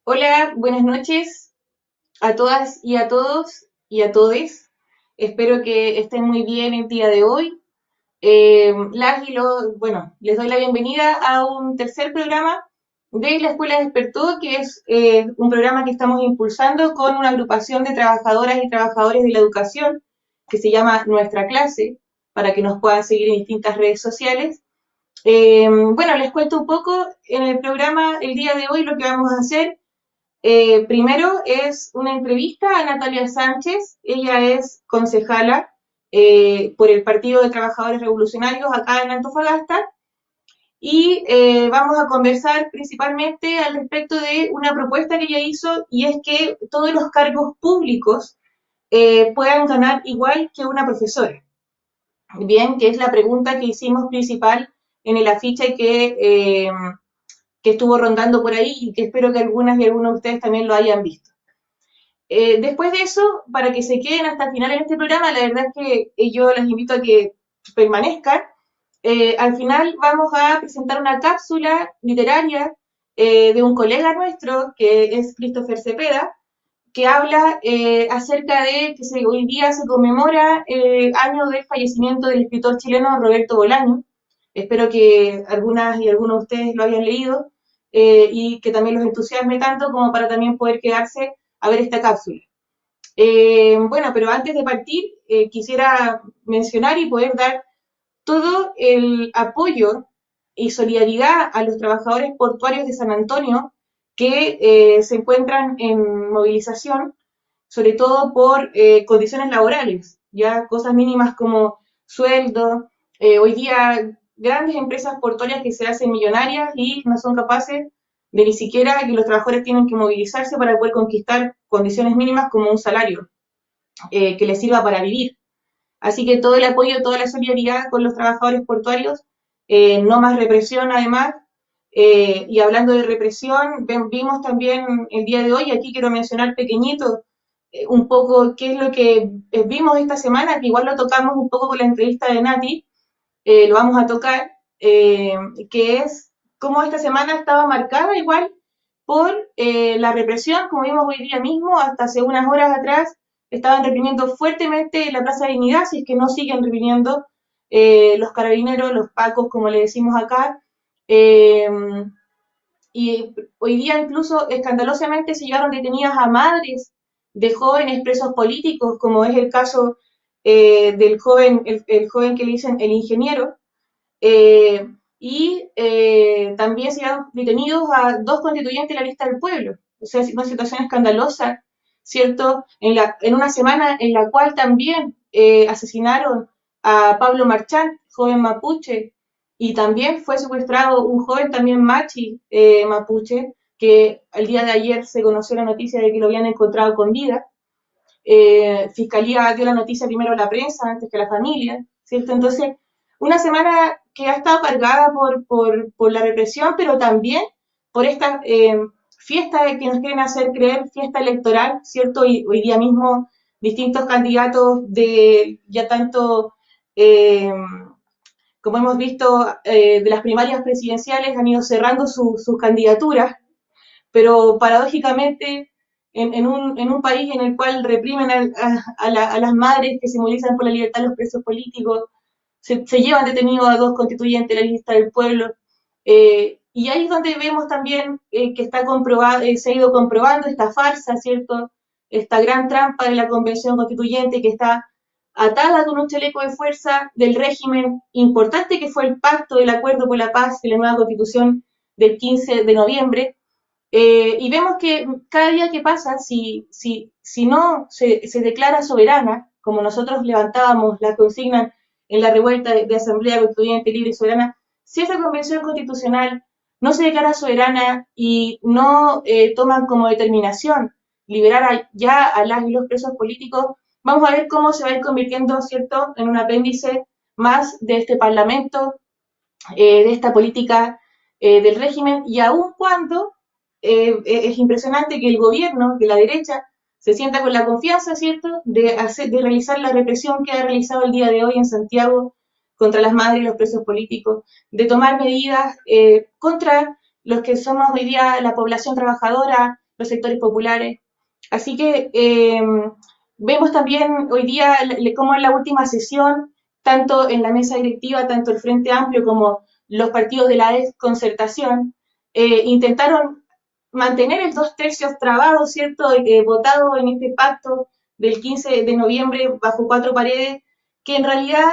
Hola, buenas noches a todas y a todos y a todes. Espero que estén muy bien el día de hoy. Les doy la bienvenida a un tercer programa de la Escuela Despertó, que es un programa que estamos impulsando con una agrupación de trabajadoras y trabajadores de la educación que se llama Nuestra Clase, para que nos puedan seguir en distintas redes sociales. Les cuento un poco en el programa el día de hoy lo que vamos a hacer. Primero es una entrevista a Natalia Sánchez. Ella es concejala por el Partido de Trabajadores Revolucionarios acá en Antofagasta y vamos a conversar principalmente al respecto de una propuesta que ella hizo, y es que todos los cargos públicos puedan ganar igual que una profesora. Bien, que es la pregunta que hicimos principal en el afiche que estuvo rondando por ahí y que espero que algunas y algunos de ustedes también lo hayan visto. Después de eso, para que se queden hasta el final en este programa, la verdad es que yo les invito a que permanezcan. Al final vamos a presentar una cápsula literaria de un colega nuestro, que es Christopher Cepeda, que habla acerca de que hoy día se conmemora el año del fallecimiento del escritor chileno Roberto Bolaño. Espero que algunas y algunos de ustedes lo hayan leído y que también los entusiasme tanto como para también poder quedarse a ver esta cápsula. Pero antes de partir, quisiera mencionar y poder dar todo el apoyo y solidaridad a los trabajadores portuarios de San Antonio que se encuentran en movilización, sobre todo por condiciones laborales, ya cosas mínimas como sueldo. Hoy día grandes empresas portuarias que se hacen millonarias y no son capaces de ni siquiera que los trabajadores tienen que movilizarse para poder conquistar condiciones mínimas como un salario que les sirva para vivir. Así que todo el apoyo, toda la solidaridad con los trabajadores portuarios, no más represión además. Y hablando de represión, vimos también el día de hoy, aquí quiero mencionar pequeñito, un poco qué es lo que vimos esta semana, que igual lo tocamos un poco con la entrevista de Nati, lo vamos a tocar, que es cómo esta semana estaba marcada igual por la represión, como vimos hoy día mismo, hasta hace unas horas atrás estaban reprimiendo fuertemente la Plaza de Dignidad, si es que no siguen reprimiendo los carabineros, los pacos, como le decimos acá. Eh, y hoy día incluso escandalosamente se llevaron detenidas a madres de jóvenes presos políticos, como es el caso del joven, el joven que le dicen el ingeniero, eh, también se han detenido a dos constituyentes de la lista del pueblo. O sea, es una situación escandalosa, ¿cierto? En una semana en la cual también asesinaron a Pablo Marchán, joven mapuche, y también fue secuestrado un joven también machi mapuche, que el día de ayer se conoció la noticia de que lo habían encontrado con vida. Fiscalía dio la noticia primero a la prensa antes que a la familia, ¿cierto? Entonces, una semana que ha estado cargada por la represión, pero también por esta fiesta que nos quieren hacer creer, fiesta electoral, ¿cierto? Y hoy día mismo distintos candidatos de ya tanto, eh, como hemos visto, de las primarias presidenciales han ido cerrando sus candidaturas, pero paradójicamente en un país en el cual reprimen a las madres que se movilizan por la libertad de los presos políticos, se llevan detenidos a dos constituyentes de la lista del pueblo, y ahí es donde vemos también que está comprobado, se ha ido comprobando esta farsa, ¿cierto? Esta gran trampa de la convención constituyente que está atada con un chaleco de fuerza del régimen importante que fue el pacto del acuerdo por la paz de la nueva constitución del 15 de noviembre, y vemos que cada día que pasa, si no se declara soberana, como nosotros levantábamos la consigna en la revuelta de Asamblea Constituyente Libre y Soberana, si esa convención constitucional no se declara soberana y no toman como determinación liberar ya a las y los presos políticos, vamos a ver cómo se va a ir convirtiendo, ¿cierto?, en un apéndice más de este Parlamento, de esta política del régimen, y aun cuando es impresionante que el gobierno, que la derecha, se sienta con la confianza, ¿cierto?, de realizar la represión que ha realizado el día de hoy en Santiago contra las madres y los presos políticos, de tomar medidas contra los que somos hoy día la población trabajadora, los sectores populares. Así que vemos también hoy día cómo en la última sesión, tanto en la mesa directiva, tanto el Frente Amplio como los partidos de la desconcertación, intentaron mantener el 2/3 trabado, ¿cierto? Votado en este pacto del 15 de noviembre bajo cuatro paredes, que en realidad,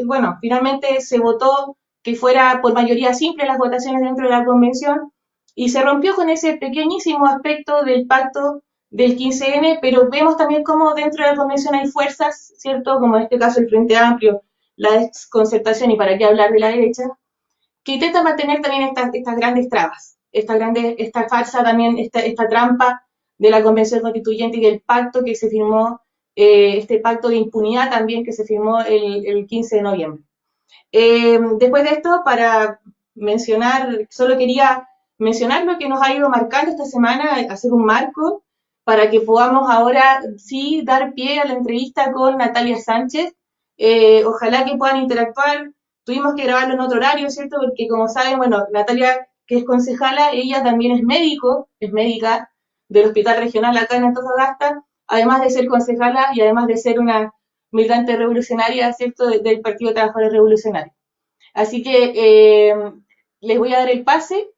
bueno, finalmente se votó que fuera por mayoría simple las votaciones dentro de la convención y se rompió con ese pequeñísimo aspecto del pacto del 15N, pero vemos también cómo dentro de la convención hay fuerzas, ¿cierto? Como en este caso el Frente Amplio, la desconcertación y para qué hablar de la derecha, que intenta mantener también estas grandes trabas, esta farsa también, esta trampa de la Convención Constituyente y del pacto que se firmó, este pacto de impunidad también que se firmó el 15 de noviembre. Después de esto, para mencionar, solo quería mencionar lo que nos ha ido marcando esta semana, hacer un marco para que podamos ahora sí dar pie a la entrevista con Natalia Sánchez. Ojalá que puedan interactuar. Tuvimos que grabarlo en otro horario, ¿cierto? Porque como saben, bueno, Natalia, que es concejala, ella también es médico, es médica del Hospital Regional acá en Antofagasta, además de ser concejala y además de ser una militante revolucionaria, ¿cierto?, del Partido de Trabajadores Revolucionarios. Así que les voy a dar el pase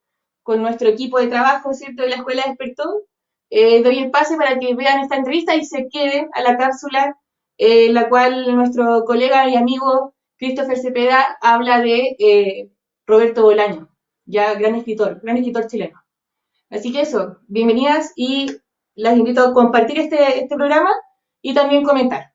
con nuestro equipo de trabajo, ¿cierto?, de la Escuela Despertó. Doy el pase para que vean esta entrevista y se queden a la cápsula, la cual nuestro colega y amigo Christopher Cepeda habla de Roberto Bolaño, ya gran escritor chileno. Así que eso, bienvenidas y las invito a compartir este programa y también comentar.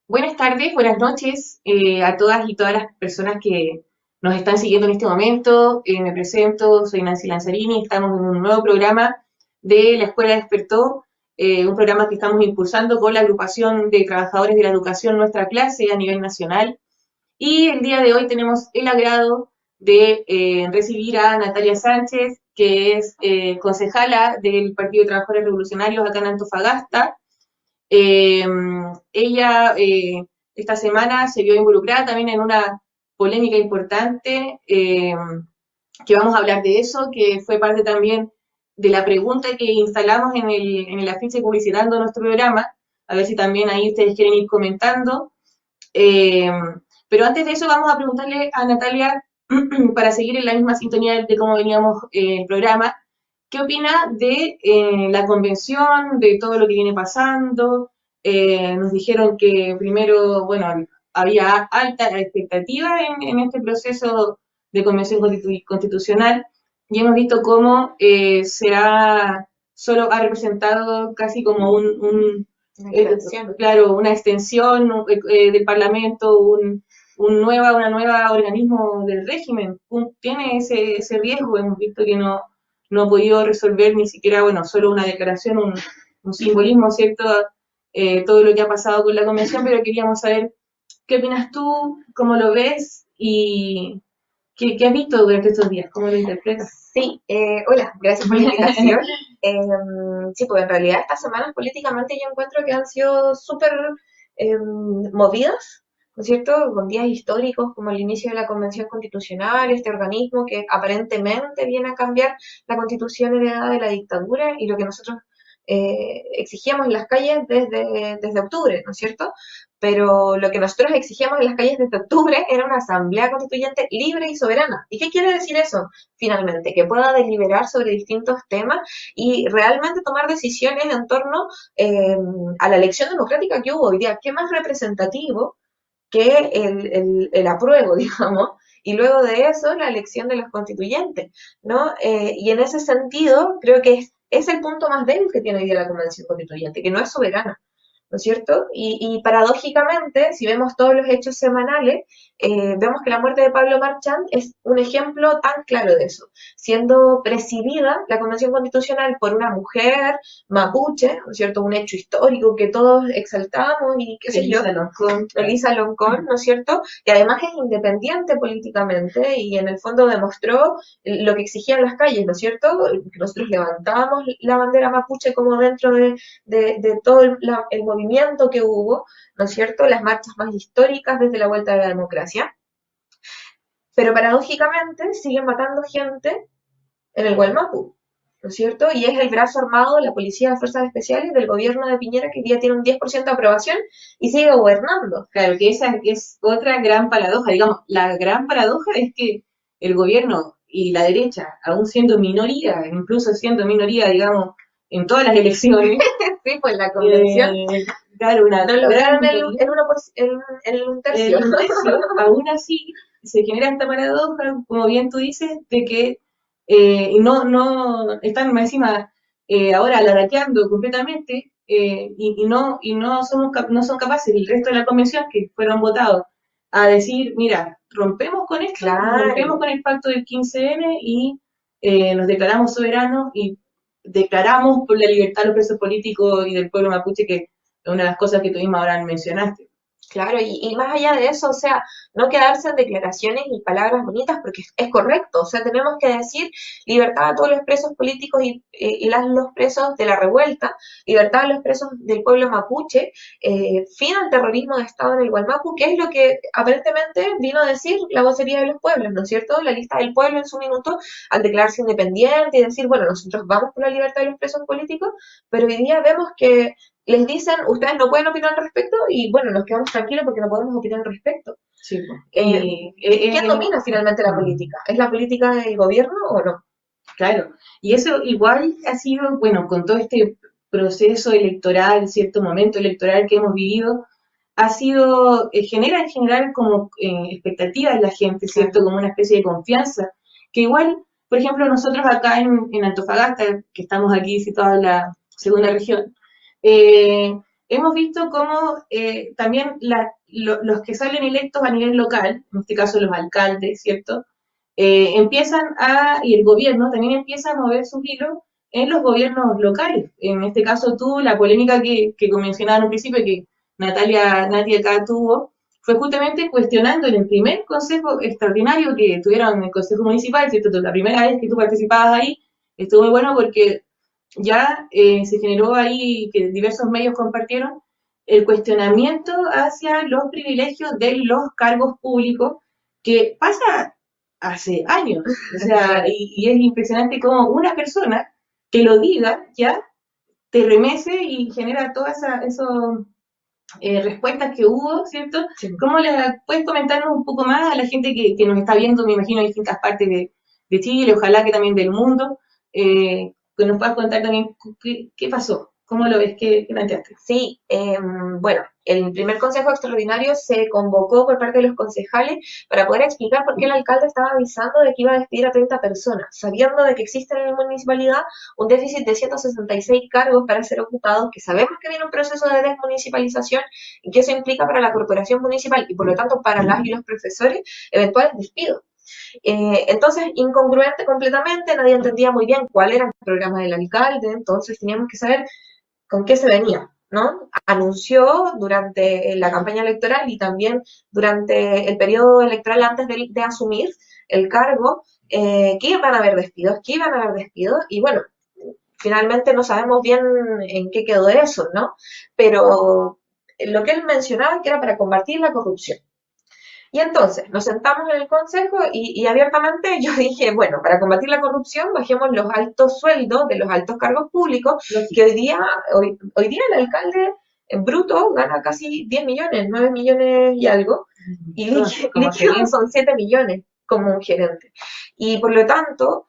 Buenas tardes, buenas noches a todas y todas las personas que nos están siguiendo en este momento. Me presento, soy Nancy Lanzarini, estamos en un nuevo programa de la Escuela Despertó, un programa que estamos impulsando con la agrupación de trabajadores de la educación Nuestra Clase a nivel nacional. Y el día de hoy tenemos el agrado de recibir a Natalia Sánchez, que es concejala del Partido de Trabajadores Revolucionarios acá en Antofagasta. Ella esta semana se vio involucrada también en una polémica importante, que vamos a hablar de eso, que fue parte también de la pregunta que instalamos en el afiche publicitando nuestro programa, a ver si también ahí ustedes quieren ir comentando. Pero antes de eso vamos a preguntarle a Natalia, para seguir en la misma sintonía de cómo veníamos el programa, ¿qué opina de la convención, de todo lo que viene pasando? Nos dijeron que primero, bueno, había alta expectativa en este proceso de convención constitucional y hemos visto cómo solo ha representado casi como claro, una extensión del Parlamento, una nueva organismo del régimen. Tiene ese riesgo, hemos visto que no ha podido resolver ni siquiera, bueno, solo una declaración, un simbolismo, ¿cierto? Todo lo que ha pasado con la convención, pero queríamos saber qué opinas tú, cómo lo ves y qué has visto durante estos días, cómo lo interpretas. Sí, hola, gracias por la invitación. Sí, pues en realidad estas semanas políticamente yo encuentro que han sido súper movidas, ¿no es cierto? Con días históricos como el inicio de la Convención Constitucional, este organismo que aparentemente viene a cambiar la constitución heredada de la dictadura y lo que nosotros exigíamos en las calles desde octubre, ¿no es cierto? Pero lo que nosotros exigíamos en las calles desde octubre era una asamblea constituyente libre y soberana. ¿Y qué quiere decir eso, finalmente? Que pueda deliberar sobre distintos temas y realmente tomar decisiones en torno a la elección democrática que hubo hoy día. ¿Qué más representativo que el apruebo, digamos? Y luego de eso, la elección de los constituyentes, ¿no? Y en ese sentido, creo que es el punto más débil que tiene hoy día la Convención Constituyente, que no es soberana, ¿no es cierto? Y paradójicamente, si vemos todos los hechos semanales, vemos que la muerte de Pablo Marchand es un ejemplo tan claro de eso, siendo presidida la Convención Constitucional por una mujer mapuche, ¿no es cierto? Un hecho histórico que todos exaltamos y qué sé yo, Elisa Loncón, ¿no es cierto? Y además es independiente políticamente y en el fondo demostró lo que exigían las calles, ¿no es cierto? Nosotros levantábamos la bandera mapuche como dentro de todo el movimiento que hubo, ¿no es cierto? Las marchas más históricas desde la vuelta de la democracia. Pero paradójicamente siguen matando gente en el Gualmapu, ¿no es cierto? Y es el brazo armado de la Policía de Fuerzas Especiales del gobierno de Piñera que hoy día tiene un 10% de aprobación y sigue gobernando. Claro, que esa es otra gran paradoja. Digamos, la gran paradoja es que el gobierno y la derecha, aún siendo minoría, incluso siendo minoría, digamos, en todas las elecciones, sí, pues la convención. Claro, una no lograron el un tercio. El tercio, aún así se genera esta paradoja, como bien tú dices, de que no están encima ahora laraqueando completamente no son capaces el resto de la convención que fueron votados a decir, mira, rompemos con esto, claro. rompemos con el pacto del 15N y nos declaramos soberanos y declaramos por la libertad de los presos políticos y del pueblo mapuche, que es una de las cosas que tú misma ahora mencionaste. Claro, y más allá de eso, o sea, no quedarse en declaraciones y palabras bonitas porque es correcto, o sea, tenemos que decir libertad a todos los presos políticos y los presos de la revuelta, libertad a los presos del pueblo mapuche, fin al terrorismo de Estado en el Gualmapu, que es lo que aparentemente vino a decir la vocería de los pueblos, ¿no es cierto? La lista del pueblo en su minuto al declararse independiente y decir, bueno, nosotros vamos por la libertad de los presos políticos, pero hoy día vemos que les dicen, ustedes no pueden opinar al respecto, y bueno, nos quedamos tranquilos porque no podemos opinar al respecto. Sí, ¿Quién domina finalmente la política? ¿Es la política del gobierno o no? Claro, y eso igual ha sido, bueno, con todo este proceso electoral, cierto momento electoral que hemos vivido, ha sido, genera en general como expectativas en la gente, ¿cierto? Como una especie de confianza, que igual, por ejemplo, nosotros acá en Antofagasta, que estamos aquí situados en la segunda región, hemos visto cómo también los que salen electos a nivel local, en este caso los alcaldes, ¿cierto? Y el gobierno también empieza a mover sus hilos en los gobiernos locales. En este caso tú, la polémica que mencionaba en un principio, que Natia acá tuvo, fue justamente cuestionando en el primer consejo extraordinario que tuvieron en el consejo municipal, ¿cierto? La primera vez que tú participabas ahí, estuvo muy bueno porque ya se generó ahí, que diversos medios compartieron, el cuestionamiento hacia los privilegios de los cargos públicos, que pasa hace años. O sea, y es impresionante cómo una persona que lo diga ya te remece y genera todas esas respuestas que hubo, ¿cierto? Sí. ¿Cómo puedes comentarnos un poco más a la gente que nos está viendo, me imagino, en distintas partes de Chile, ojalá que también del mundo, que nos puedas contar también qué pasó? ¿Cómo lo ves? ¿Qué planteaste? Sí, bueno, el primer consejo extraordinario se convocó por parte de los concejales para poder explicar por qué el alcalde estaba avisando de que iba a despedir a 30 personas, sabiendo de que existe en la municipalidad un déficit de 166 cargos para ser ocupados, que sabemos que viene un proceso de desmunicipalización y que eso implica para la corporación municipal y por lo tanto para las y los profesores eventuales despidos. Entonces, incongruente completamente, nadie entendía muy bien cuál era el programa del alcalde, entonces teníamos que saber con qué se venía, ¿no? Anunció durante la campaña electoral y también durante el periodo electoral antes de asumir el cargo que iban a haber despidos, y bueno, finalmente no sabemos bien en qué quedó eso, ¿no? Pero lo que él mencionaba que era para combatir la corrupción. Y entonces nos sentamos en el consejo y abiertamente yo dije, bueno, para combatir la corrupción bajemos los altos sueldos de los altos cargos públicos, que hoy día el alcalde en bruto gana casi 10 millones, 9 millones y algo, y líquido son 7 millones como un gerente. Y por lo tanto,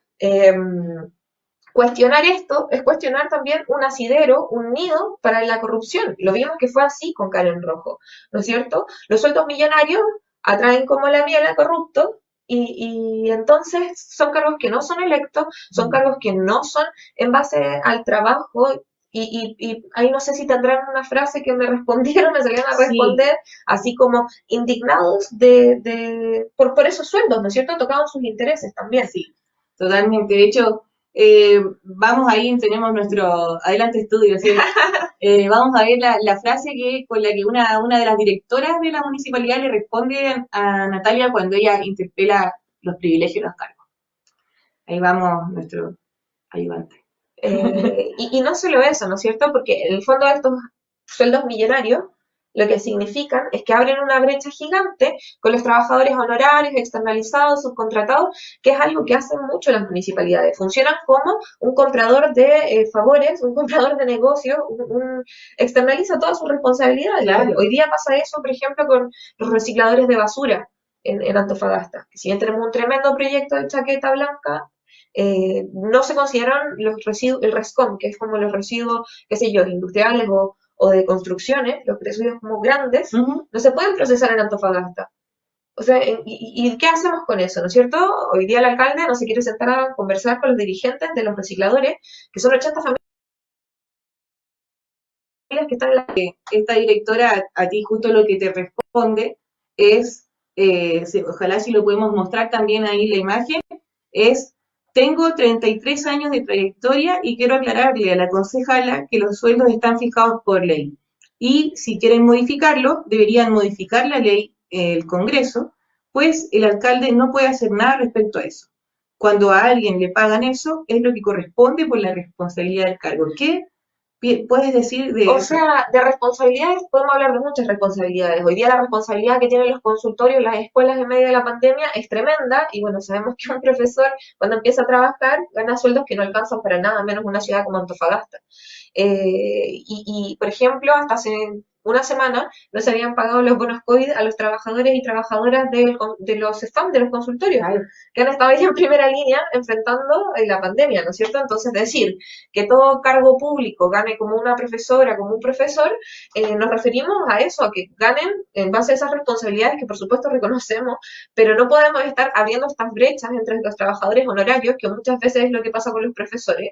cuestionar esto es cuestionar también un asidero, un nido para la corrupción. Lo vimos que fue así con Karen Rojo, ¿no es cierto? Los sueldos millonarios atraen como la miel a corruptos y entonces son cargos que no son electos, son cargos que no son en base al trabajo Y ahí no sé si tendrán una frase que me respondieron, me salieron a Sí, responder, así como indignados por esos sueldos, ¿no es cierto? Tocaban sus intereses también. sí, totalmente. De hecho, vamos ahí, tenemos nuestro adelante estudio, ¿sí? Vamos a ver la frase con la que una de las directoras de la municipalidad le responde a Natalia cuando ella interpela los privilegios y los cargos. Ahí vamos, nuestro ayudante. Y no solo eso, ¿no es cierto? Porque en el fondo estos sueldos millonarios lo que significan es que abren una brecha gigante con los trabajadores honorarios, externalizados, subcontratados, que es algo que hacen mucho las municipalidades. Funcionan como un comprador de favores, un comprador de negocios, externaliza todas sus responsabilidades. Claro. Hoy día pasa eso, por ejemplo, con los recicladores de basura en Antofagasta. Si bien tenemos un tremendo proyecto de chaqueta blanca, no se consideran los residuos, el RESCOM, que es como los residuos, qué sé yo, industriales o de construcciones, los residuos como grandes, no se pueden procesar en Antofagasta. O sea, ¿y qué hacemos con eso, no es cierto? Hoy día el alcalde no se quiere sentar a conversar con los dirigentes de los recicladores, que son 80 familias que están en la... Esta directora a ti justo lo que te responde es, ojalá si lo podemos mostrar también ahí la imagen, es: tengo 33 años de trayectoria y quiero aclararle a la concejala que los sueldos están fijados por ley. Y si quieren modificarlo, deberían modificar la ley, el Congreso, pues el alcalde no puede hacer nada respecto a eso. Cuando a alguien le pagan eso, es lo que corresponde por la responsabilidad del cargo. ¿Qué puedes decir de O eso? sea, de responsabilidades podemos hablar de muchas responsabilidades. Hoy día la responsabilidad que tienen los consultorios, las escuelas en medio de la pandemia es tremenda y bueno, sabemos que un profesor cuando empieza a trabajar gana sueldos que no alcanzan para nada, menos una ciudad como Antofagasta. Por ejemplo, hasta hace una semana no se habían pagado los bonos COVID a los trabajadores y trabajadoras de los SEFAM, de los consultorios, Claro. que han estado ahí en primera línea enfrentando la pandemia, ¿no es cierto? Entonces, decir que todo cargo público gane como una profesora, como un profesor, nos referimos a eso, a que ganen en base a esas responsabilidades que por supuesto reconocemos, pero no podemos estar abriendo estas brechas entre los trabajadores honorarios, que muchas veces es lo que pasa con los profesores,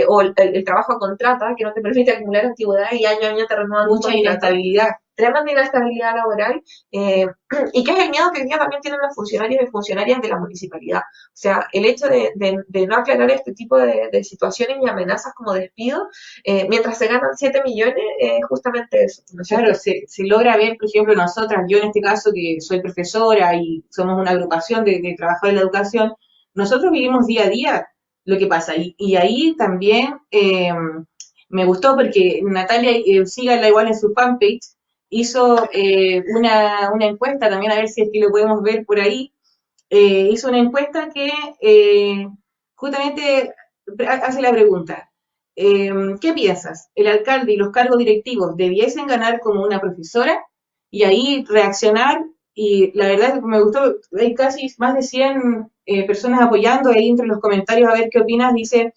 o el trabajo a contrata, que no te permite acumular antigüedad y año a año te renuevan un Mucha contrato. inestabilidad. Tremenda inestabilidad laboral, y que es el miedo que hoy día también tienen los funcionarios y funcionarias de la municipalidad. O sea, el hecho de no aclarar este tipo de situaciones y amenazas como despido, mientras se ganan 7 millones, justamente eso, ¿no es cierto? Claro, se logra ver, por ejemplo, nosotras, yo en este caso que soy profesora y somos una agrupación de trabajadores de la educación, nosotros vivimos día a día lo que pasa. Y ahí también me gustó porque Natalia, síganla igual en su fanpage, hizo una encuesta también, a ver si es que lo podemos ver por ahí. Hizo una encuesta que justamente hace la pregunta: ¿qué piensas? ¿El alcalde y los cargos directivos debiesen ganar como una profesora? Y ahí reaccionar, y la verdad es que me gustó, hay casi más de 100 personas apoyando ahí entre los comentarios a ver qué opinas. Dice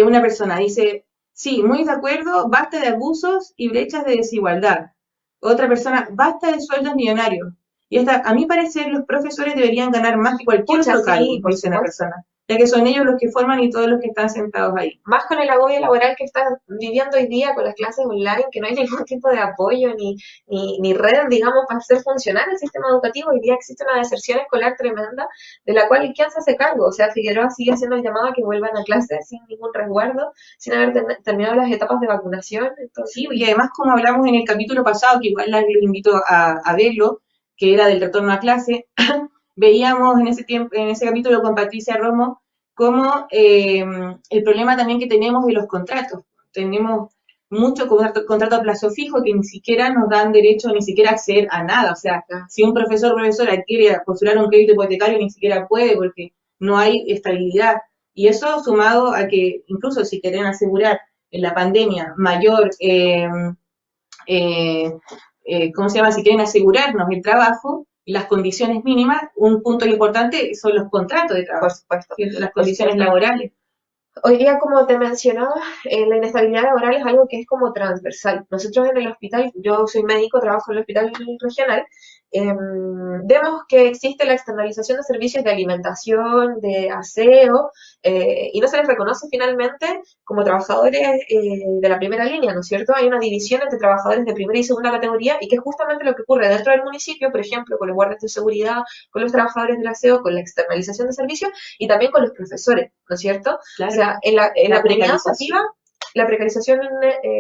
una persona, dice: sí, muy de acuerdo, basta de abusos y brechas de desigualdad. Otra persona: basta de sueldos millonarios. Y hasta, a mi parecer, los profesores deberían ganar más que cualquier Pucha, otro cargo, sí, por dice una supuesto. persona, ya que son ellos los que forman y todos los que están sentados ahí. Más con el agobio laboral que están viviendo hoy día con las clases online, que no hay ningún tipo de apoyo ni red, digamos, para hacer funcionar el sistema educativo. Hoy día existe una deserción escolar tremenda, de la cual ¿quién se hace cargo? O sea, Figueroa sigue haciendo el llamado a que vuelvan a clases sin ningún resguardo, sin haber terminado las etapas de vacunación. Entonces, Sí, y además, como hablamos en el capítulo pasado, que igual les invito a verlo, que era del retorno a clase, veíamos en ese tiempo, en ese capítulo con Patricia Romo, como el problema también que tenemos de los contratos. Tenemos mucho contrato a plazo fijo que ni siquiera nos dan derecho ni siquiera a acceder a nada. O sea, si un profesor o profesora quiere postular un crédito hipotecario, ni siquiera puede porque no hay estabilidad. Y eso sumado a que incluso si quieren asegurar en la pandemia mayor, ¿cómo se llama? Si quieren asegurarnos el trabajo, las condiciones mínimas, un punto importante son los contratos de trabajo, por supuesto. las condiciones laborales. Hoy día, como te mencionaba, la inestabilidad laboral es algo que es como transversal. Nosotros en el hospital, yo soy médico, trabajo en el hospital regional, vemos que existe la externalización de servicios de alimentación, de aseo, y no se les reconoce finalmente como trabajadores de la primera línea, ¿no es cierto? Hay una división entre trabajadores de primera y segunda categoría, y que es justamente lo que ocurre dentro del municipio, por ejemplo, con los guardias de seguridad, con los trabajadores del aseo, con la externalización de servicios, y también con los profesores, ¿no es cierto? Claro. O sea, en la comunidad educativa, la precarización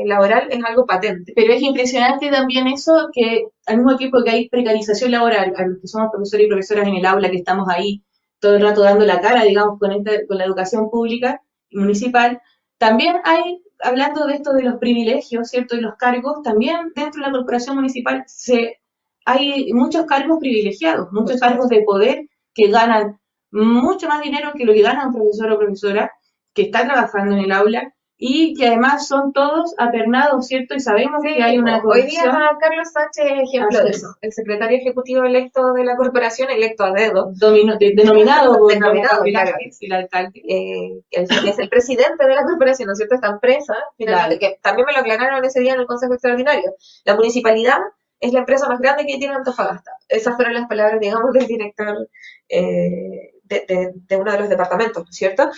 laboral es algo patente. Pero es impresionante también eso, que al mismo tiempo que hay precarización laboral, a los que somos profesores y profesoras en el aula, que estamos ahí todo el rato dando la cara, digamos, con la educación pública y municipal, también hay, hablando de esto de los privilegios, ¿cierto? Y los cargos, también dentro de la corporación municipal hay muchos cargos privilegiados, muchos cargos de poder que ganan mucho más dinero que lo que gana un profesor o profesora que está trabajando en el aula y que además son todos apernados, ¿cierto? Y sabemos que hay una corrupción. Hoy día Carlos Sánchez es ejemplo de eso, el secretario ejecutivo electo de la corporación, electo a dedo. Denominado por Denominado, claro. el alcalde. Es el presidente de la corporación, ¿no es cierto? Esta empresa, finalmente, que también me lo aclararon ese día en el Consejo Extraordinario. La municipalidad es la empresa más grande que tiene Antofagasta. Esas fueron las palabras, digamos, del director de uno de los departamentos, ¿no es cierto?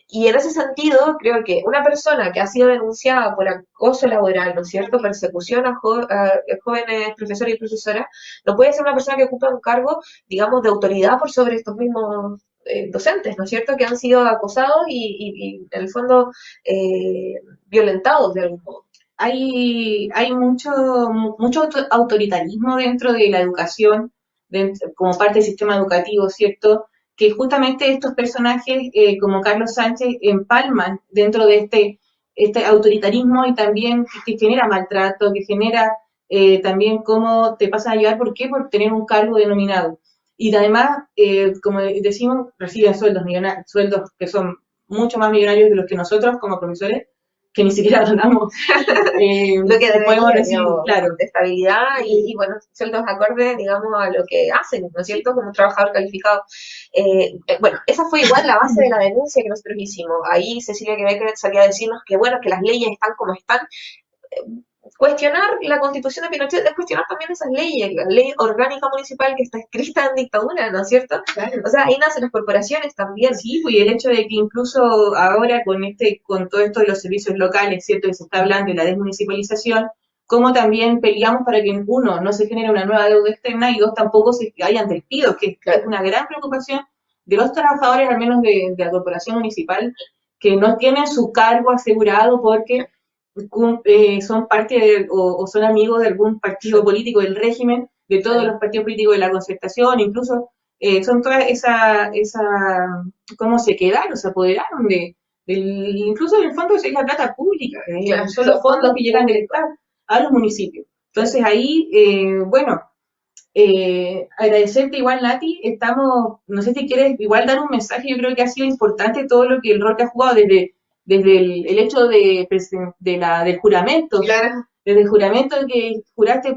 Y en ese sentido, creo que una persona que ha sido denunciada por acoso laboral, ¿no es cierto?, persecución a jóvenes profesores y profesoras, no puede ser una persona que ocupa un cargo, digamos, de autoridad por sobre estos mismos docentes, ¿no es cierto?, que han sido acosados y en el fondo, violentados de algún modo. Hay mucho autoritarismo dentro de la educación, como parte del sistema educativo, ¿cierto? Que justamente estos personajes, como Carlos Sánchez, empalman dentro de este autoritarismo y también que genera maltrato, que genera también cómo te pasan a llevar, ¿por qué? Por tener un cargo denominado. Y además, como decimos, reciben sueldos que son mucho más millonarios de los que nosotros como profesores, que ni siquiera ganamos lo que podemos decir, digamos, claro, de estabilidad y bueno, sueldos acordes, digamos, a lo que hacen, ¿no es cierto?, como un trabajador calificado. Bueno, esa fue igual la base de la denuncia que nosotros hicimos. Ahí Cecilia Quevedo salía a decirnos que bueno, que las leyes están como están. Cuestionar la constitución de Pinochet es cuestionar también esas leyes, la ley orgánica municipal que está escrita en dictadura, ¿no es cierto? Claro. O sea, ahí nacen las corporaciones también. Sí, pues, y el hecho de que incluso ahora con todo esto de los servicios locales, ¿cierto? Que se está hablando de la desmunicipalización, como también peleamos para que, uno, no se genere una nueva deuda externa y dos, tampoco se hayan despidos, que es una gran preocupación de los trabajadores, al menos de la corporación municipal, que no tienen su cargo asegurado porque son parte o son amigos de algún partido político del régimen, de todos los partidos políticos de la concertación, incluso son todas cómo se quedaron, se apoderaron incluso en el fondo es la plata pública, Claro, son los fondos que llegan del Estado a los municipios. Entonces ahí, bueno, agradecerte igual, Nati, no sé si quieres igual dar un mensaje, yo creo que ha sido importante todo lo que el rol que has jugado desde el hecho del juramento, claro. Desde el juramento que juraste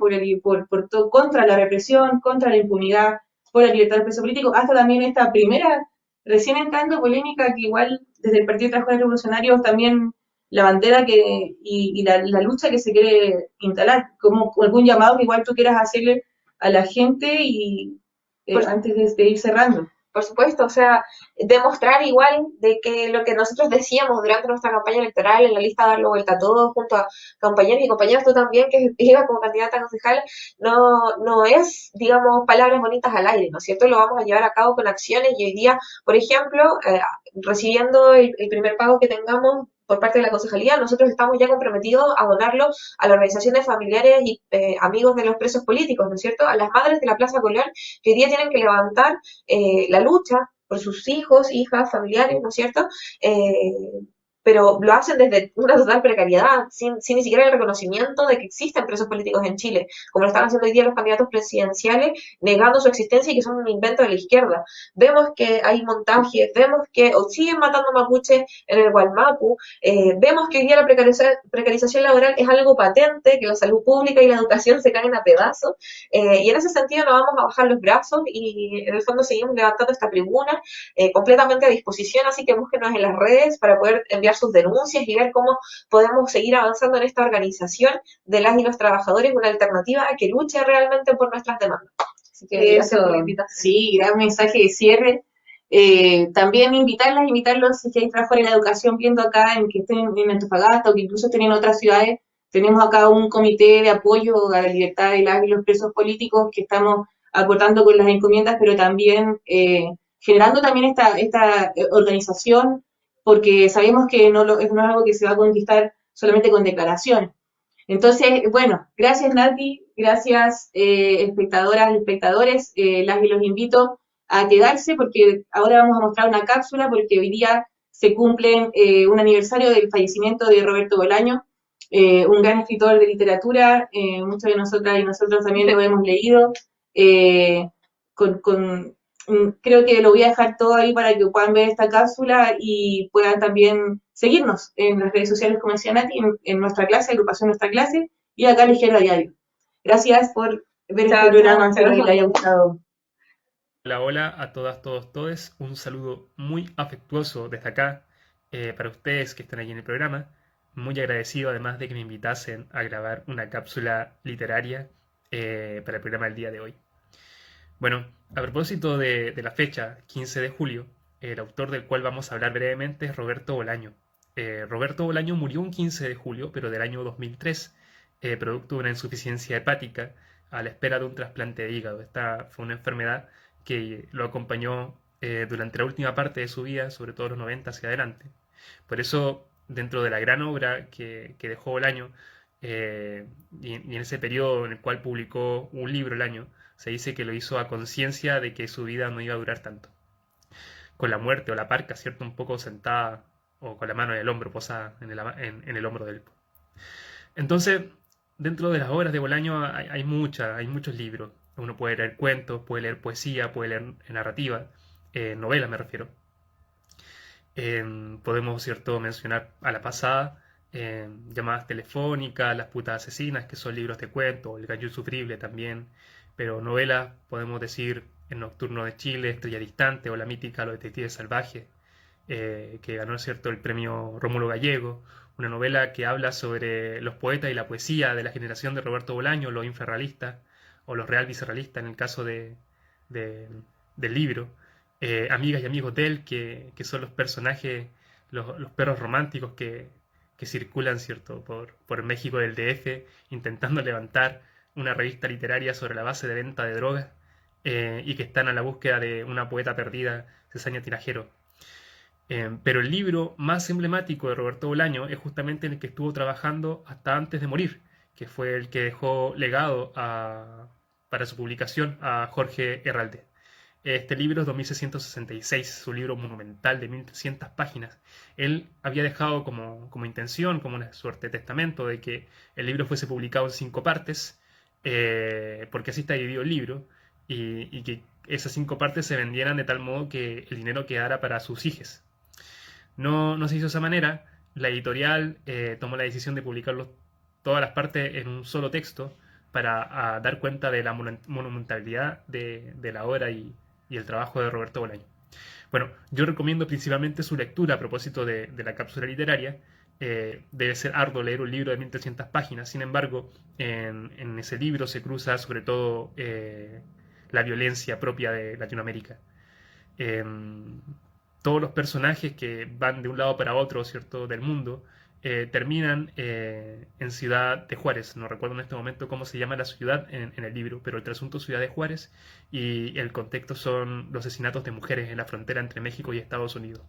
contra la represión, contra la impunidad, por la libertad del preso político, hasta también esta primera, recién entrando polémica, que igual desde el Partido de Trabajadores Revolucionarios también la bandera y la lucha que se quiere instalar, como algún llamado que igual tú quieras hacerle a la gente y antes de ir cerrando. Por supuesto, o sea, demostrar igual de que lo que nosotros decíamos durante nuestra campaña electoral en la lista Darlo Vuelta a Todo, junto a compañeros y compañeras, tú también, que iba como candidata a concejal, no es, digamos, palabras bonitas al aire, ¿no es cierto? Lo vamos a llevar a cabo con acciones y hoy día, por ejemplo, recibiendo el primer pago que tengamos por parte de la concejalía, nosotros estamos ya comprometidos a donarlo a la organización de familiares y amigos de los presos políticos, ¿no es cierto? A las madres de la Plaza Colón, que hoy día tienen que levantar la lucha por sus hijos, hijas, familiares, ¿no es cierto? pero lo hacen desde una total precariedad, sin ni siquiera el reconocimiento de que existen presos políticos en Chile, como lo están haciendo hoy día los candidatos presidenciales, negando su existencia y que son un invento de la izquierda. Vemos que hay montajes, vemos que o siguen matando mapuches en el Gualmapu, vemos que hoy día la precarización laboral es algo patente, que la salud pública y la educación se caen a pedazos, y en ese sentido no vamos a bajar los brazos y en el fondo seguimos levantando esta tribuna completamente a disposición, así que búsquenos en las redes para poder enviar sus denuncias y ver cómo podemos seguir avanzando en esta organización de las y los trabajadores, una alternativa que luche realmente por nuestras demandas. Así que gracias por la invitación. Sí, gran mensaje de cierre. También invitarlos, si hay trabajadores en la educación viendo acá, en que estén en Antofagasta o que incluso estén en otras ciudades, tenemos acá un comité de apoyo a la libertad de las y los presos políticos que estamos aportando con las encomiendas, pero también generando también esta organización, porque sabemos que no es algo que se va a conquistar solamente con declaración. Entonces, bueno, gracias Nati, gracias espectadoras y espectadores, las y los invito a quedarse porque ahora vamos a mostrar una cápsula porque hoy día se cumplen un aniversario del fallecimiento de Roberto Bolaño, un gran escritor de literatura, muchos de nosotras y nosotros también lo hemos leído, eh, creo que lo voy a dejar todo ahí para que puedan ver esta cápsula y puedan también seguirnos en las redes sociales, como decía Nati, en nuestra clase, agrupación Nuestra Clase, y acá Ligera Diario. Gracias por ver este programa, espero que les haya gustado. Hola, hola a todas, todos, todes. Un saludo muy afectuoso desde acá para ustedes que están aquí en el programa. Muy agradecido además de que me invitasen a grabar una cápsula literaria para el programa del día de hoy. Bueno, a propósito de la fecha, 15 de julio, el autor del cual vamos a hablar brevemente es Roberto Bolaño. Roberto Bolaño murió un 15 de julio, pero del año 2003, producto de una insuficiencia hepática a la espera de un trasplante de hígado. Esta fue una enfermedad que lo acompañó durante la última parte de su vida, sobre todo los 90 hacia adelante. Por eso, dentro de la gran obra que dejó Bolaño, y en ese periodo en el cual publicó un libro el año, se dice que lo hizo a conciencia de que su vida no iba a durar tanto. Con la muerte o la parca, ¿cierto? Un poco sentada o con la mano en el hombro, posada en el hombro de él. Entonces, dentro de las obras de Bolaño hay muchos libros. Uno puede leer cuentos, puede leer poesía, puede leer narrativa, novelas me refiero. Podemos, ¿cierto?, mencionar a la pasada llamadas telefónicas, Las putas asesinas, que son libros de cuentos, El gallo insufrible también, pero novelas podemos decir El nocturno de Chile, Estrella distante o la mítica Los detectives salvajes, que ganó, ¿cierto?, el premio Rómulo Gallego, una novela que habla sobre los poetas y la poesía de la generación de Roberto Bolaño, los infrarrealistas o los real vicerrealistas en el caso de- del libro, amigas y amigos de él, que son los personajes, los perros románticos que circulan, ¿cierto?, por México del DF, intentando levantar una revista literaria sobre la base de venta de drogas, y que están a la búsqueda de una poeta perdida, Cesaña Tinajero. Pero el libro más emblemático de Roberto Bolaño es justamente en el que estuvo trabajando hasta antes de morir, que fue el que dejó legado para su publicación a Jorge Herralde. Este libro es 2666, su libro monumental de 1300 páginas. Él había dejado como intención, como una suerte de testamento, de que el libro fuese publicado en 5 partes, porque así está dividido el libro, y que esas 5 partes se vendieran de tal modo que el dinero quedara para sus hijas. No se hizo de esa manera. La editorial tomó la decisión de publicarlo todas las partes en un solo texto para dar cuenta de la monumentalidad de la obra y el trabajo de Roberto Bolaño. Bueno, yo recomiendo principalmente su lectura a propósito de la cápsula literaria. Debe ser arduo leer un libro de 1300 páginas, sin embargo, en ese libro se cruza sobre todo la violencia propia de Latinoamérica. Eh, Todos los personajes que van de un lado para otro, ¿cierto?, del mundo, terminan en Ciudad de Juárez. No recuerdo en este momento cómo se llama la ciudad en el libro, pero el trasunto es Ciudad de Juárez y el contexto son los asesinatos de mujeres en la frontera entre México y Estados Unidos.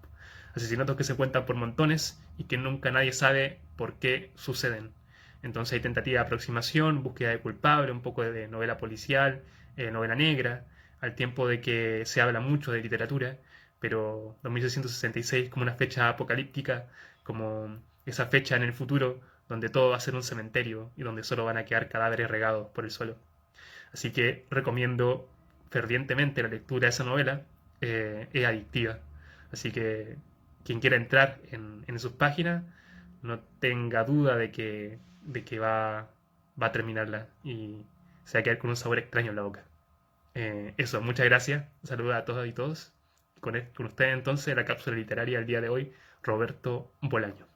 Asesinatos que se cuentan por montones y que nunca nadie sabe por qué suceden. Entonces hay tentativa de aproximación, búsqueda de culpable, un poco de novela policial, novela negra, al tiempo de que se habla mucho de literatura, pero 2666 como una fecha apocalíptica como esa fecha en el futuro donde todo va a ser un cementerio y donde solo van a quedar cadáveres regados por el suelo. Así que recomiendo fervientemente la lectura de esa novela, es adictiva. Así que quien quiera entrar en sus páginas, no tenga duda de que va a terminarla y se va a quedar con un sabor extraño en la boca. Eso, muchas gracias. Saludos a todas y todos. Con ustedes entonces la cápsula literaria del día de hoy, Roberto Bolaño.